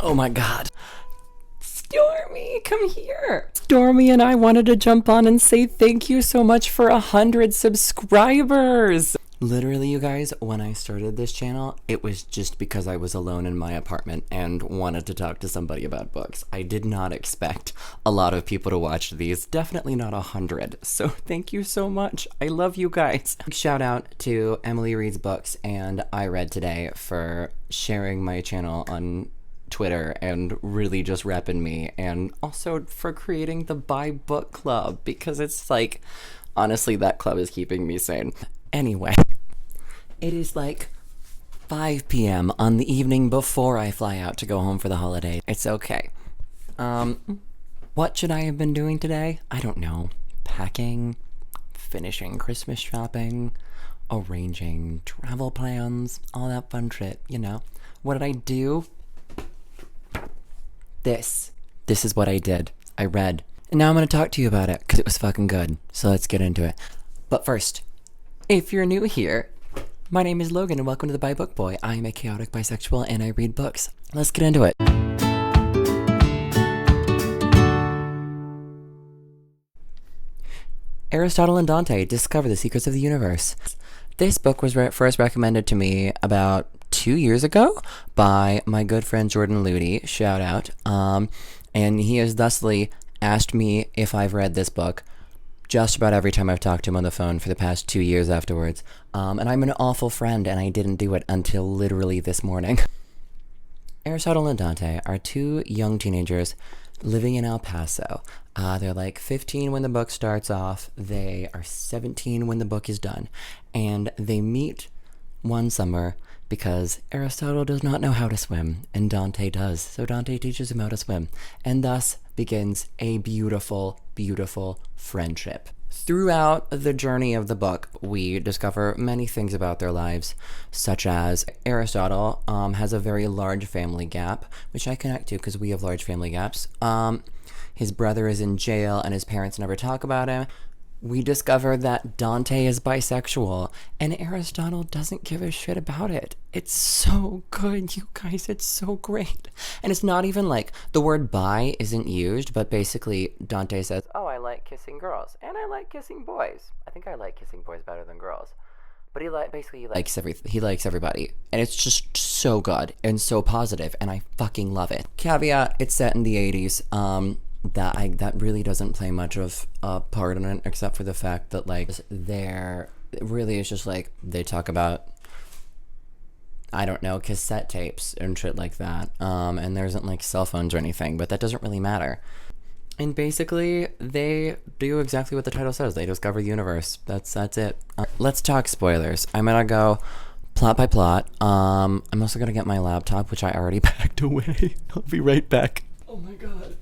Oh my god. Stormy, come here. Stormy and I wanted to jump on and say thank you so much for 100 subscribers. Literally, you guys, when I started this channel, it was just because I was alone in my apartment and wanted to talk to somebody about books. I did not expect a lot of people to watch these, definitely not 100. So thank you so much. I love you guys. Shout out to Emily Reads Books and I Read Today for sharing my channel on Twitter and really just repping me, and also for creating the Buy Book Club, because it's like, honestly, that club is keeping me sane. Anyway, it is like 5 p.m. on the evening before I fly out to go home for the holiday. It's okay. What should I have been doing today? I don't know. Packing, finishing Christmas shopping, arranging travel plans, all that fun shit, you know. What did I do? This is what I did. I read. And now I'm going to talk to you about it because it was fucking good. So let's get into it. But first, if you're new here, my name is Logan and welcome to the Bi Book Boy. I am a chaotic bisexual and I read books. Let's get into it. Aristotle and Dante discover the secrets of the universe. This book was first recommended to me about 2 years ago by my good friend Jordan Luty, shout out, and he has thusly asked me if I've read this book just about every time I've talked to him on the phone for the past 2 years afterwards, and I'm an awful friend and I didn't do it until literally this morning. Aristotle and Dante are two young teenagers living in El Paso. They're like 15 when the book starts off, they are 17 when the book is done, and they meet one summer because Aristotle does not know how to swim, and Dante does. So Dante teaches him how to swim, and thus begins a beautiful, beautiful friendship. Throughout the journey of the book, we discover many things about their lives, such as Aristotle has a very large family gap, which I connect to because we have large family gaps. His brother is in jail, and his parents never talk about him. We discover that Dante is bisexual, and Aristotle doesn't give a shit about it. It's so good, you guys. It's so great. And it's not even like the word bi isn't used, but basically Dante says, oh, I like kissing girls, and I like kissing boys. I think I like kissing boys better than girls. But he likes everybody. And it's just so good and so positive, and I fucking love it. Caveat, it's set in the 80s. That really doesn't play much of a part in it, except for the fact that like there really is just like they talk about, I don't know, cassette tapes and shit like that, and there isn't like cell phones or anything, but that doesn't really matter. And basically they do exactly what the title says. They discover the universe. That's it. Let's talk spoilers. I'm gonna go plot by plot. I'm also gonna get my laptop, which I already packed away. I'll be right back. Oh my god.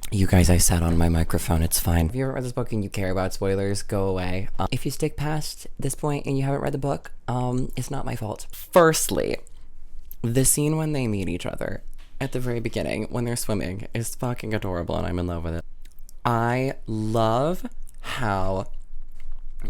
You guys, I sat on my microphone, it's fine. If you haven't read this book and you care about spoilers, go away. If you stick past this point and you haven't read the book, it's not my fault. Firstly, the scene when they meet each other at the very beginning, when they're swimming, is fucking adorable and I'm in love with it. I love how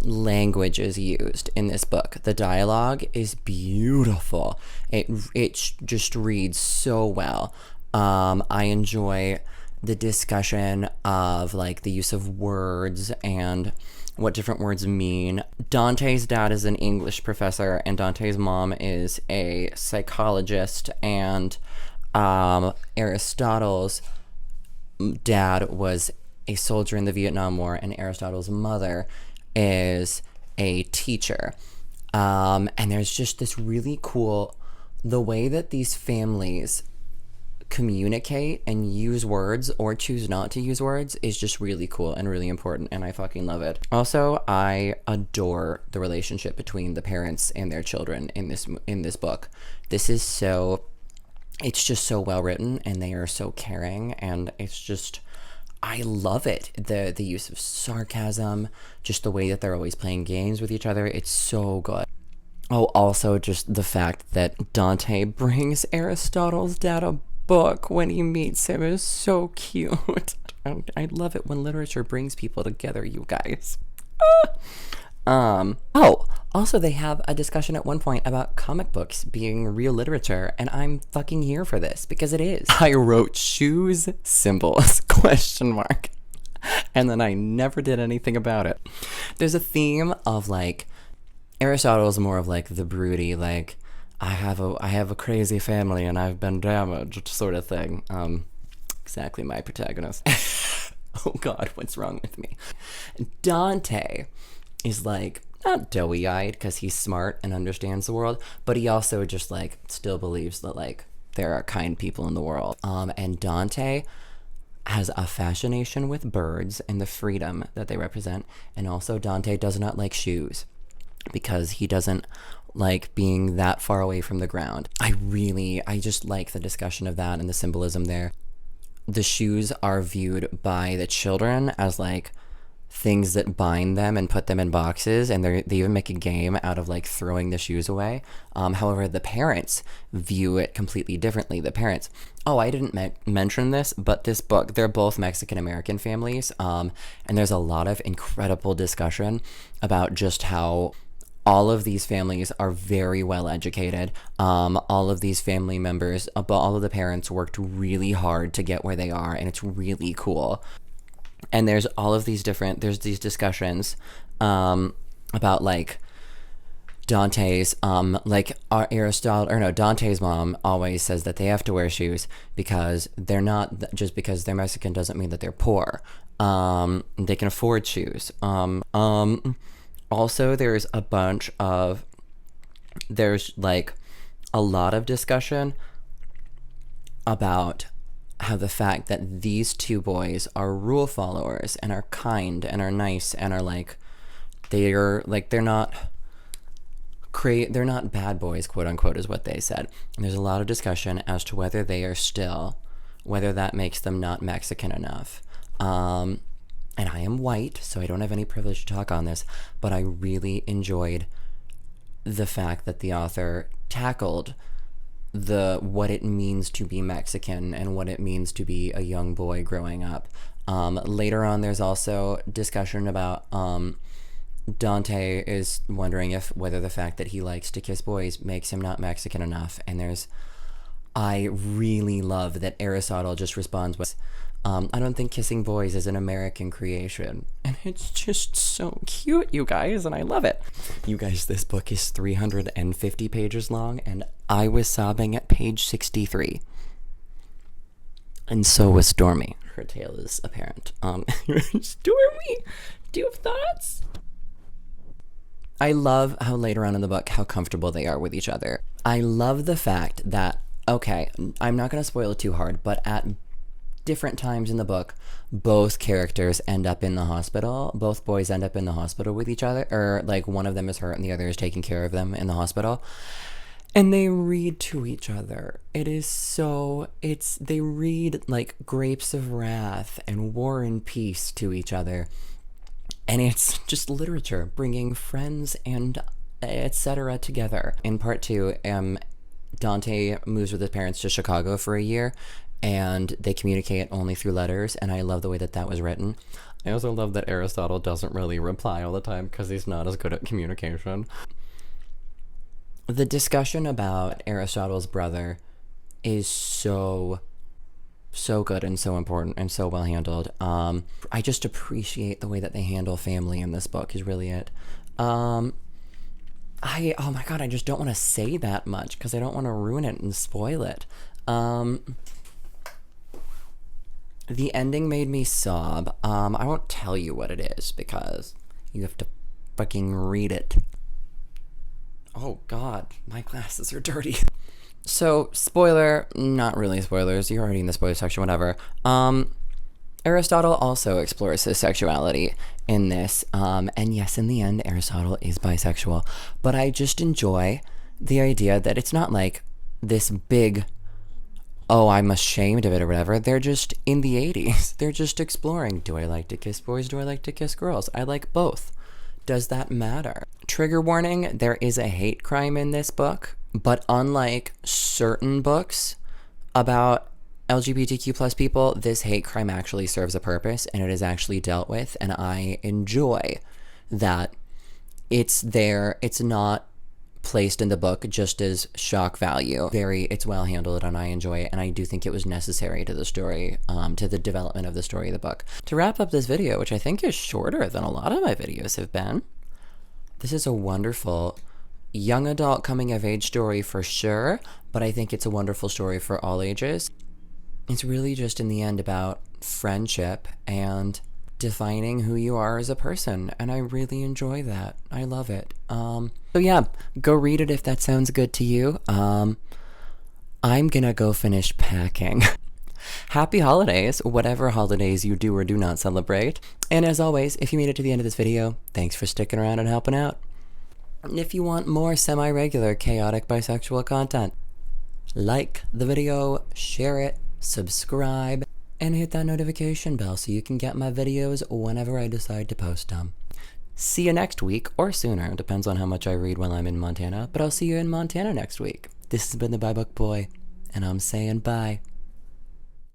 language is used in this book. The dialogue is beautiful. It just reads so well. I enjoy the discussion of like the use of words and what different words mean. Dante's dad is an English professor and Dante's mom is a psychologist, and Aristotle's dad was a soldier in the Vietnam War and Aristotle's mother is a teacher. And there's just this really cool, the way that these families communicate and use words or choose not to use words is just really cool and really important, and I fucking love it. Also, I adore the relationship between the parents and their children in this book. It's just so well written and they are so caring, and it's just, I love it. The use of sarcasm, just the way that they're always playing games with each other, it's so good. Oh, also just the fact that Dante brings Aristotle's dad a book when he meets him is so cute. I love it when literature brings people together, you guys. Oh, also they have a discussion at one point about comic books being real literature, and I'm fucking here for this because it is. I wrote shoes symbols question mark. And then I never did anything about it. There's a theme of like Aristotle's more of like the broody, like I have a crazy family and I've been damaged sort of thing. Exactly my protagonist. Oh God, what's wrong with me? Dante is like not doughy-eyed because he's smart and understands the world, but he also just like still believes that like there are kind people in the world. And Dante has a fascination with birds and the freedom that they represent, and also Dante does not like shoes because he doesn't like being that far away from the ground. I just like the discussion of that and the symbolism there. The shoes are viewed by the children as like things that bind them and put them in boxes, and they even make a game out of like throwing the shoes away. However, the parents view it completely differently. The parents, I didn't mention this, but this book, they're both Mexican American families, and there's a lot of incredible discussion about just how all of these families are very well educated. All of these family members, all of the parents worked really hard to get where they are, and it's really cool. And there's these discussions about like Dante's Dante's mom always says that they have to wear shoes because they're not, just because they're Mexican doesn't mean that they're poor. They can afford shoes. Also, there's like a lot of discussion about how the fact that these two boys are rule followers and are kind and are nice and are like, they're not bad boys, quote unquote, is what they said. And there's a lot of discussion as to whether that makes them not Mexican enough. And I am white, so I don't have any privilege to talk on this, but I really enjoyed the fact that the author tackled what it means to be Mexican and what it means to be a young boy growing up. Later on, there's also discussion about Dante is wondering whether the fact that he likes to kiss boys makes him not Mexican enough. And I really love that Aristotle just responds with, I don't think kissing boys is an American creation. And it's just so cute, you guys, and I love it. You guys, this book is 350 pages long, and I was sobbing at page 63. And so was Stormy. Her tale is apparent. Stormy, do you have thoughts? I love how later on in the book, how comfortable they are with each other. I love the fact that, okay, I'm not going to spoil it too hard, but at different times in the book, both characters end up in the hospital. Both boys end up in the hospital with each other, or like one of them is hurt and the other is taking care of them in the hospital. And they read to each other. They read like Grapes of Wrath and War and Peace to each other. And it's just literature, bringing friends and etc. together. In part 2, Dante moves with his parents to Chicago for a year, and they communicate only through letters, and I love the way that was written. I also love that Aristotle doesn't really reply all the time because he's not as good at communication. The discussion about Aristotle's brother is so good and so important and so well handled. I just appreciate the way that they handle family in this book is really it. Oh my God, I just don't want to say that much because I don't want to ruin it and spoil it. The ending made me sob. I won't tell you what it is because you have to fucking read it. Oh God, my glasses are dirty. So, spoiler, not really spoilers, you're already in the spoiler section, whatever. Aristotle also explores his sexuality in this, and yes, in the end, Aristotle is bisexual, but I just enjoy the idea that it's not like this big, I'm ashamed of it or whatever. They're just in the 80s. They're just exploring. Do I like to kiss boys? Do I like to kiss girls? I like both. Does that matter? Trigger warning, there is a hate crime in this book, but unlike certain books about LGBTQ plus people, this hate crime actually serves a purpose and it is actually dealt with, and I enjoy that it's there. It's not placed in the book just as shock value. It's well handled, and I enjoy it, and I do think it was necessary to the story, to the development of the story of the book. To wrap up this video, which I think is shorter than a lot of my videos have been, this is a wonderful young adult coming of age story for sure, but I think it's a wonderful story for all ages. It's really just in the end about friendship and defining who you are as a person, and I really enjoy that. I love it. So yeah, go read it if that sounds good to you. I'm gonna go finish packing. Happy holidays, whatever holidays you do or do not celebrate. And as always, if you made it to the end of this video, thanks for sticking around and helping out. And if you want more semi-regular chaotic bisexual content, like the video, share it, subscribe, and hit that notification bell so you can get my videos whenever I decide to post them. See you next week, or sooner, depends on how much I read while I'm in Montana, but I'll see you in Montana next week. This has been the Bye Book Boy, and I'm saying bye.